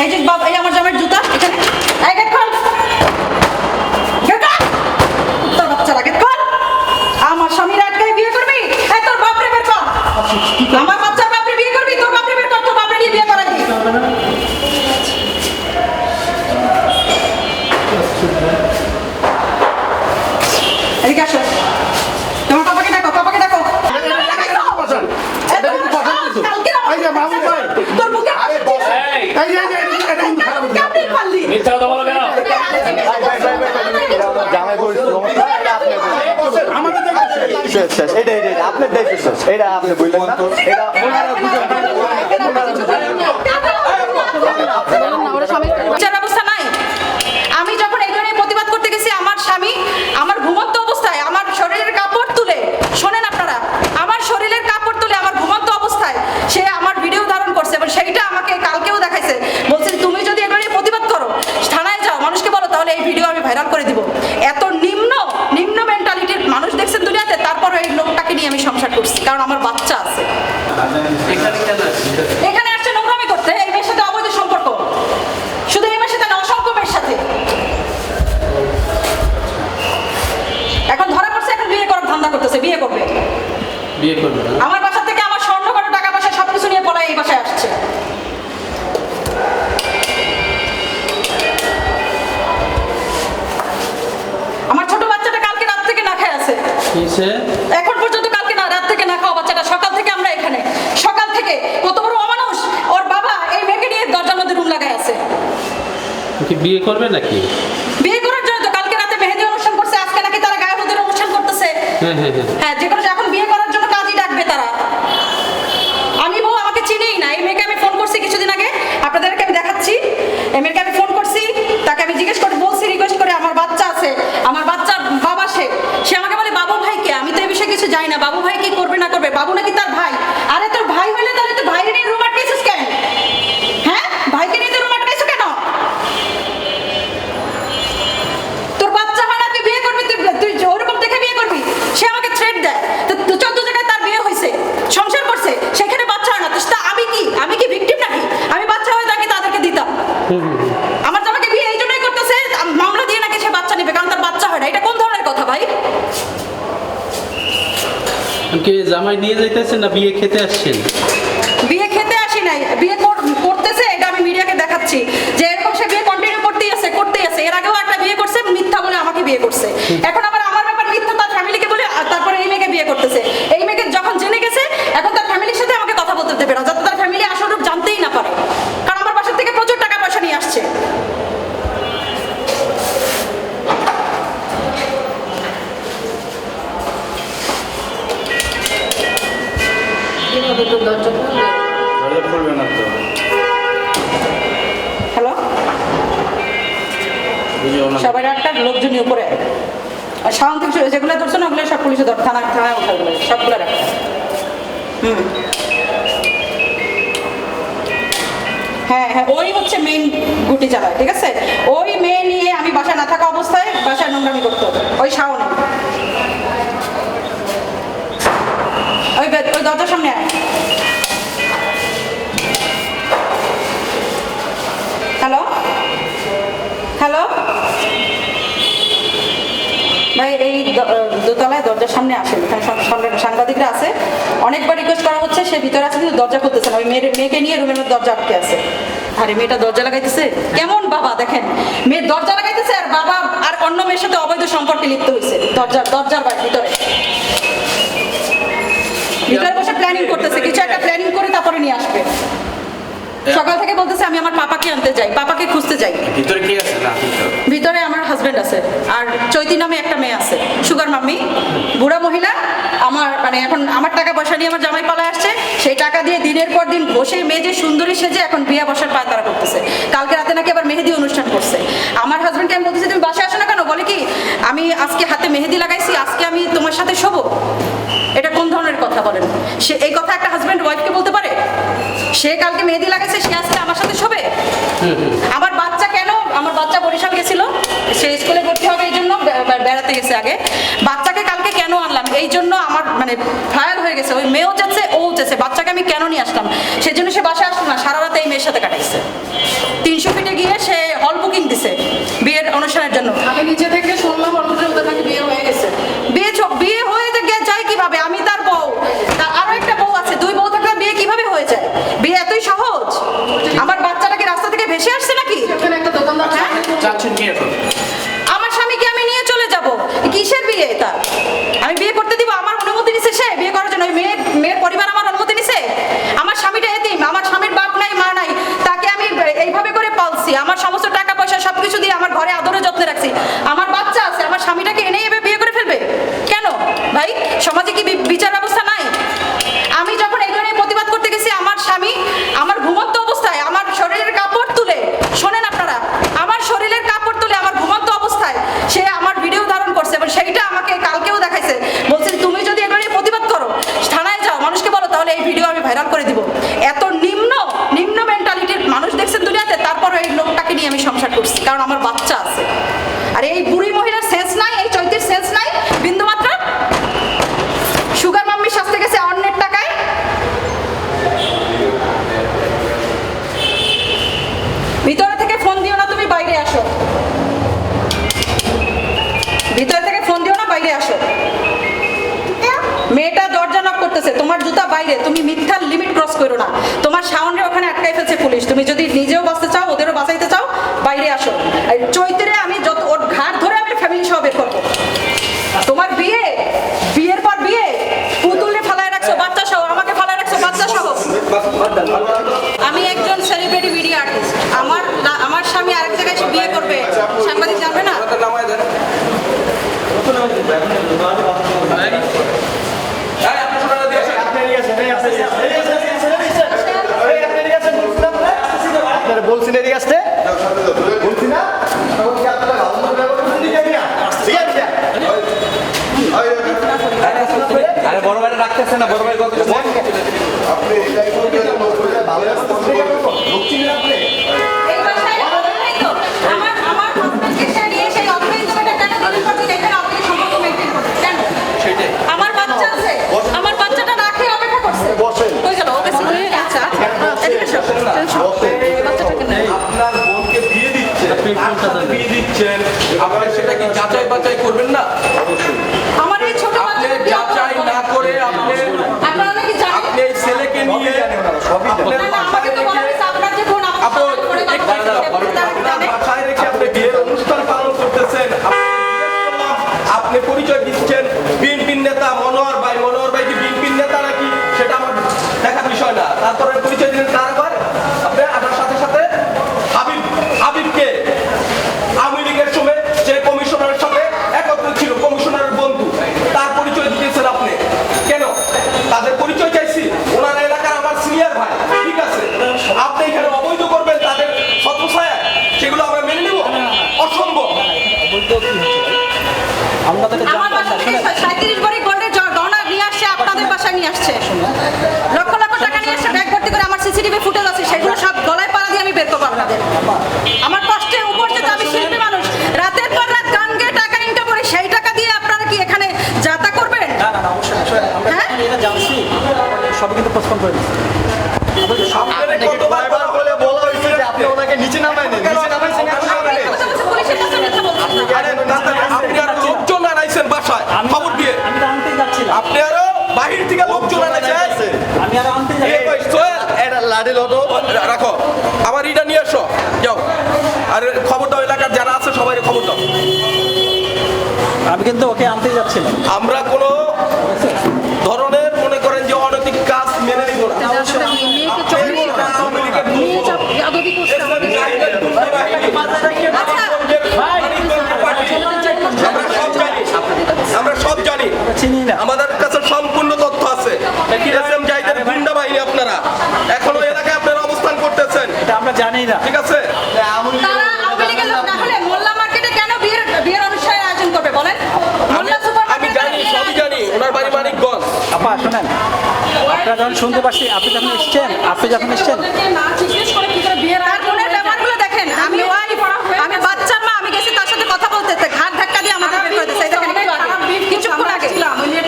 এই যে বাবা, এই আমার জামাইয়ের জুতা এখানে। এই গেট খোল, গেট খোল। তোর বাচ্চারা গেট খোল। আমার স্বামীর আটকায় বিয়ে করবি? এই তোর বাপরে বের কর। আমার বাচ্চার বাপরে বিয়ে করবি? তোর বাপরে বের কর, তোর বাপরে নিয়ে বিয়ে করাই দি। এদিকে আসো, তোমার পাপাকে ডাকো, পাপাকে ডাকো। তোর বুকে কেমনে পারলি? মিথ্যা কথা বলো কেন? জামাই বলছিল শেষ শেষ এটা এটা এটা আপনার দায়িত্ব শেষ এটা আপনি বললেন না এটা ওনারা বিচার ব্যবস্থা নাই। আমি যখন এগুলো নিয়ে প্রতিবাদ করতে গেছি, আমার স্বামী আমার ঘুমন্ত অবস্থায় আমার শরীরের কাপড় তুলে, শোনেন আপনারা, আমার শরীরের কাপড় তুলে আমার ঘুমন্ত অবস্থায় সে আমার ভিডিও ধারণ করছে এবং সেইটা আমাকে কালকেও দেখাইছে। বলছে তুমি যদি এগুলো নিয়ে প্রতিবাদ করো, থানায় যাও, মানুষকে বলো, তাহলে এই ভিডিও আমি ভাইরাল করে দিব। এত নিম্ন নিম্ন মেন্টালিটির মানুষ দেখছেন দুনিয়াতে, তারপরে এই লোকটাকে নিয়ে আমি সংসার করছি, কারণ আমার বাচ্চা আছে। এখানে আসছে নোংরামি করতে, এই মেয়ের সাথে অবৈধ সম্পর্ক। শুধু এই মেয়ের সাথে না, অসংখ্য মেয়ের সাথে। এখন ধরা পড়ছে, এখন বিয়ে করার ধান্দা করতেছে, বিয়ে করবে। বিয়ে করবে না? আমার বাসা থেকে আমার স্বর্ণ কত টাকা পয়সা সবকিছু নিয়ে পড়ায় এই বাসায় আসছে। আমার ছোট বাচ্চাটা কালকে রাত থেকে না খেয়ে আছে, কিসে? এখন পর্যন্ত কালকে না রাত থেকে না খাওয়া বাচ্চাটা। সকাল থেকে আমরা এখানে, সকাল থেকে কত বড় অমানুষ। ওর বাবা এই মেয়েকে নিয়ে দরজার মধ্যে রুম লাগাই আছে। কি বিয়ে করবে নাকি? বিয়ে করার জন্য তো কালকে রাতে মেহেদি অনুষ্ঠান করছে, আজকে নাকি তারা গায়ে হলুদের অনুষ্ঠান করতেছে। হ্যাঁ হ্যাঁ হ্যাঁ। হ্যাঁ, যে কোনো এখন বিয়ে করার জন্য কাজই ডাকবে তারা। আমি বউ আমাকে চিনেই না। এই মেয়েকে আমি ফোন করছি কিছুদিন আগে, আপনাদেরকে আমি দেখাচ্ছি। এই মেয়েকে আমি ফোন করছি, তাকে আমি জিজ্ঞেস করে বলছি, রিকোয়েস্ট করে, আমার বাচ্চা আছে, আমার বাচ্চার বাবা সে। সে আমাকে বলে বাবু ভাইকে, আমি তো এই বিষয়ে কিছু জানি না, বাবু ভাই কি করবে না করবে, বাবু নাকি তার ভাই। আরে তোর ভাই হলে তাহলে তো ভাইকে নিয়ে রুম আটকাইছিস কেন? হ্যাঁ, ভাইকে নিয়ে তো রুম আটকাইছো কেন? তোর বাচ্চা হয় না, তুই বিয়ে করবি, তুই ওরকম দেখে বিয়ে করবি? সে আমাকে থ্রেট দেয়, তো 14 জায়গায় তার বিয়ে হয়েছে, সংসার করছে, সেখানে বাচ্চা হয় না। তো সেটা আমি কি ভিকটিম নাকি? আমি বাচ্চা হয়ে তাকে তাদেরকে দিতাম। আমার জামাকে বিয়ে এই জন্যই করতেছে, মামলা দিয়ে নাকি সে বাচ্চা নেবে, কারণ তার বাচ্চা হয় না। এটা কোন ধরনের কথা ভাই? কি জামাই নিয়ে যাইতেছেন না বিয়ে খেতে আসছেন? বিয়ে খেতে আসি নাই, বিয়ে করতেছে। এটা আমি মিডিয়াকে দেখাচ্ছি যে এরকম সে বিয়ে কন্টিনিউ করতেই আছে। এর আগেও একটা বিয়ে করছে, মিথ্যা বলে আমাকে বিয়ে করছে। এখন আবার আমার ব্যাপার মিথ্যা তার ফ্যামিলিকে বলে, তারপরে এই মেয়েকে বিয়ে করতেছে। এই মেয়েকে যখন জেনে গেছে, এখন তার ফ্যামিলির সাথে আমাকে কথা বলতে দেবে না, যাতে তার ফ্যামিলি আসল রূপ জানতেই না পারে, কারণ আমার বাসা থেকে প্রচুর টাকা পয়সা নিয়ে আসছে। হ্যালো, সবাই একটা লোকজনই উপরে আর সাউন্ড থেকে যেগুলো ধরছে না, ওগুলো সব পুলিশে ধর, থানায় ওঠা, ওগুলো সবগুলো রাখা। হ্যাঁ হ্যাঁ, ওই হচ্ছে মেইন গুটি চালায়, ঠিক আছে? ওই মেয়ে নিয়ে আমি বাসায় না থাকা অবস্থায় বাসায় নোংরামি করতো, ওই শাওন। ওই দরজার সামনে আয়। হ্যালো হ্যালো ভাই, এই দোতলায় দরজার সামনে আসেন, এখানে সাংবাদিকরা আছে। অনেকবার রিকোয়েস্ট করা হচ্ছে, সে ভিতরে আছে কিন্তু দরজা খুলতেছে না। ওই মেয়েকে নিয়ে রুমের মধ্যে দরজা আটকে আছে। আরে মেয়েটা দরজা লাগাইতেছে কেমন বাবা, দেখেন মেয়ে দরজা লাগাইতেছে, আর বাবা আর অন্য মেয়ের সাথে অবৈধ সম্পর্কে লিপ্ত হয়েছে দরজার ভিতরে বসে প্ল্যানিং করতেছে, কিছু একটা প্ল্যানিং করে তারপরে নিয়ে আসবে। সকাল থেকে বলতেছে আমি আমার পাপাকে আনতে যাই, পাপাকে খুঁজতে যাই। ভিতরে কি আছে না? ভিতরে আমার হাজবেন্ড আছে, আর চৈতি নামে একটা মেয়ে আছে, সুগার মাম্মি, বুড়া মহিলা। আমার মানে এখন আমার টাকা পয়সা নিয়ে আমার জামাই পালায় আসছে, সেই টাকা দিয়ে দিনের পর দিন ঘষে মেজে সুন্দরী সেজে এখন বিয়ে বসার পায় তারা করতেছে। কালকে রাতে নাকি আবার মেহেদি অনুষ্ঠান করছে। আমার হাজবেন্ডকে আমি বলতেছি তুমি বাসায় আসো না কেন? বলে কি আমি আজকে হাতে মেহেদি লাগাইছি, আজকে আমি তোমার সাথে শোবো। এটা কোন ধরনের কথা বলেন? সে এই কথা একটা হাজবেন্ড ওয়াইফকে বলতে পারে? সে কালকে মেহেদি লাগাইছে, সে আজকে আমার সাথে শোবে? আমার বাচ্চা কেন, আমার বাচ্চা বরিশাল গেছিল, সে স্কুলে ভর্তি হবে এই জন্য বেড়াতে গেছে আগে। বাচ্চাকে কালকে কেন আনলাম এই জন্য আমার মানে ফায়ার হয়ে গেছে। ওই মেয়েও যাচ্ছে, ও যাচ্ছে, বাচ্চাকে আমি কেন নিয়ে আসলাম সেজন্য সে বাসায় আসলো না, সারা রাতে এই মেয়ের সাথে কাটাইছে। 300 গিয়ে সে হল বুকিং দিছে বিয়ের অনুষ্ঠানের জন্য। আমি নিজে থেকে শুনলাম অলরেডি ওদের নাকি বিয়ে হয়ে গেছে। বিয়ে হয়ে যায় কিভাবে? আমি তার বউ, তার আরো একটা বউ আছে, 2 বউ থাকলে বিয়ে কিভাবে হয়ে যায়? বিয়ে এতই সহজ? আমার বাচ্চাটা কি রাস্তা থেকে ভেসে আসছে নাকি? এখানে একটা দোকানদার হ্যাঁ? চাচ্ছেন কি এখন? আমার স্বামীকে আমি নিয়ে চলে যাব, কিসের বিয়ে এটা? আমি বিয়ে করতে দিব? আমার অনুমতি নিছে সে বিয়ে করার জন্য? ওই মেয়ের পরিবার আমার অনুমতি নিছে? আমার স্বামীটা এতিম, আমার স্বামীর বাপ নাই মা নাই, তাকে আমি এইভাবে করে পালছি, আমার সমস্ত টাকা পয়সা সবকিছু দিয়ে আমার ঘরে আদরে যত্নে রাখছি, আমার বাচ্চা আছে, আমার স্বামীটাকে এনে এভাবে বিয়ে করে ফেলবে কেন ভাই? সমাজে কি বিচার ব্যবস্থা নাই? আমি যখন এগুলো নিয়ে প্রতিবাদ করতে গেছি, আমার স্বামী আমার ঘুমন্ত অবস্থায় আমার শরীরের কাপড় তুলে, শোনেন আপনারা, আমার শরীরের কাপড় তুলে আমার ঘুমন্ত অবস্থায় সে আমার ভিডিও ধারণ করছে এবং সেইটা আমাকে কালকেও দেখাইছে, বলছে তুমি যদি এগুলো নিয়ে প্রতিবাদ করো, থানায় যাও, মানুষকে বলো, তাহলে এই ভিডিও আমি ভাইরাল করে দিব। এত নিম্ন মেন্টালিটির মানুষ দেখছেন দুনিয়াতে, তারপরে এই লোকটাকে নিয়ে আমি সংসার করছি, কারণ আমার বাচ্চা আছে। আর এই বুড়ি মহিলার সেন্স নাই, এই চৈতির সেন্স নাই বিন্দুমাত্র। সুগার মাম্মি শাস্তে গেছে অন্যের টাকায়। ভিতরে থেকে ফোন দিও না, তুমি বাইরে আসো। ভিতরে থেকে ফোন দিও না, বাইরে আসো। মেয়েটা দরজা নক করতেছে, তোমার জুতা বাইরে, তুমি মিথ্যার লিমিট ক্রস করো না। তোমার সাউন্ডে ওখানে আটকাই ফেলছে পুলিশ, তুমি যদি নিজেও বাঁচতে চাও, ওদেরও বাঁচাইতে চাও, বাইরে আসো। আর চৈত্রে আমি যত ওর ঘাট ধরে আমি ফ্যামিলি সহ বের করবো। তোমার বিয়ের পর বিয়ে, পুতুলে ফালায় রাখছো বাচ্চা সহ, আমাকে ফালায় রাখছো বাচ্চা সহ। আমি একজন সেলিব্রিটি ভিডিও আর্টিস্ট, আমার স্বামী আরেক জায়গায় এসে বিয়ে করবে, সাংবাদিক জানবে না? আপনারা বলছেন এদিকে আসতে, বলছি না? আরে বড় ভাই রাখতেছে না, বড় ভাই কত আপনি এই বাসায় অন্যায় তো। আমার হাজবেন্ডকে সে নিয়ে সেই অবিবাহিত মেয়েটা কেন দিনের পর দিন এখানে আপনি সম্পর্ক মেনটেন করছেন কেন? আমার বাচ্চা আছে, আমার বাচ্চাটা না খেয়ে অপেক্ষা করছে। বসেন। কই গেল? ও গেছে? আচ্ছা, এদিকে এসো। বাচ্চাটাকে না। আপনার বোনকে বিয়ে দিচ্ছেন, বিয়ে দিচ্ছেন, আপনারা সেটা কি যাচাই বাছাই করবেন না? আমার এই ছোট আপনি বাচ্চাটা যাচাই না করে আপনারা নাকি জানেন? আপনি এই ছেলেকে নিয়ে আপনার না, না, আমাকে তো বলা হয়েছে আপনার যে বোন আমাকে আপনি সাহায্য করে কথা বলছে। আপনার বাসায় রেখে আপনি বিয়ের অনুষ্ঠান পালন করতেছেন। আপনি পরিচয় দিচ্ছেন বিএনপির নেতা মনোহর ভাই কি বিএনপির নেতা নাকি সেটা আমার দেখার বিষয় না। তারপরে পরিচয় দিলেন তার আবার আপনি আমার সাথে সাথে হাবিবকে আওয়ামী লীগের সময় যে কমিশনারের সাথে একত্র ছিল, কমিশনারের বন্ধু, তার পরিচয় দিয়েছেন আপনি। কেন তাদের পরিচয় চাইছি? ওনার এলাকার আমার সিনিয়র ভাই, ঠিক আছে, আপনি এখানে অবৈধ করবেন তাদের ছত্রছায়া, সেগুলো আমরা মেনে নেব? অসম্ভব। আমার বাসা থেকে 37 ভরি গোল্ডের গহনা নিয়ে আসছে, আপনাদের বাসায় নিয়ে আসছে। লক্ষ লক্ষ টাকা নিয়ে আসছে, ব্যাগ ভর্তি করে। আমার সিসিটিভি ফুটেজ আছে, সেগুলো সব গলায় পাড়া দিয়ে আমি বের করবো আপনাদের। আমার কষ্টের উপর যে আমি শিল্পী মানুষ, রাতের পর রাত গান গেয়ে টাকা ইনকাম করে, সেই টাকা দিয়ে আপনারা কি এখানে যাতা করবেন? হ্যাঁ? আপনাদের কতবার এবার বলে বলা হয়েছে যে আপনি ওনাকে নিচে নামায় নেন, নিচে নামাইছেন এখন নামায় নেন। কথা বলছে, পুলিশের কাছে মিথ্যা বলছেন। আরে আপনি আর লোকজন আনাইছেন বাসায় খবর দিয়ে, আমি তো আনতেই যাচ্ছিলাম। আপনি আরো বাহির থেকে লোকজন আনাইছেন। আমি আরো আনতে এই কই, সোহেল, এটা লাডি লটো রাখো, আমার এটা নিয়ে এসো, যাও। আর খবর দাও, এলাকার যারা আছে সবাই খবর দাও। আমি কিন্তু ওকে আনতে যাচ্ছিলাম। আমরা কোনো ধরনের মনে করেন যে অনৈতিক কাজ মেনে নিব না। মেয়েকে চড়িয়ে আওয়ামী লীগের নিয়ে যাব, আদবি করছে আমাদের। আমরা সব জানি, চিনি না। আমাদের কাছে সম্পূর্ণ তথ্য আছে। এসএম জাহিদের গুন্ডা বাহিনী আপনারা এখনো এলাকায় আপনারা অবস্থান করতেছেন, এটা আমরা জানি না। ঠিক আছে? তারা আওয়ামী লীগের লোক না হলে মোল্লা মার্কেটে কেন বিয়ের অনুষ্ঠানের আয়োজন করবে বলেন? মোল্লা সুপার আমি জানি, সবই জানি। ওনার বাড়ি মানিকগঞ্জ। আপা শোনেন, আপনারা যখন শুনতে পাচ্ছি, আপনি যখন এসছেন, না জিজ্ঞেস করে কি করে বিয়ের আয়োজন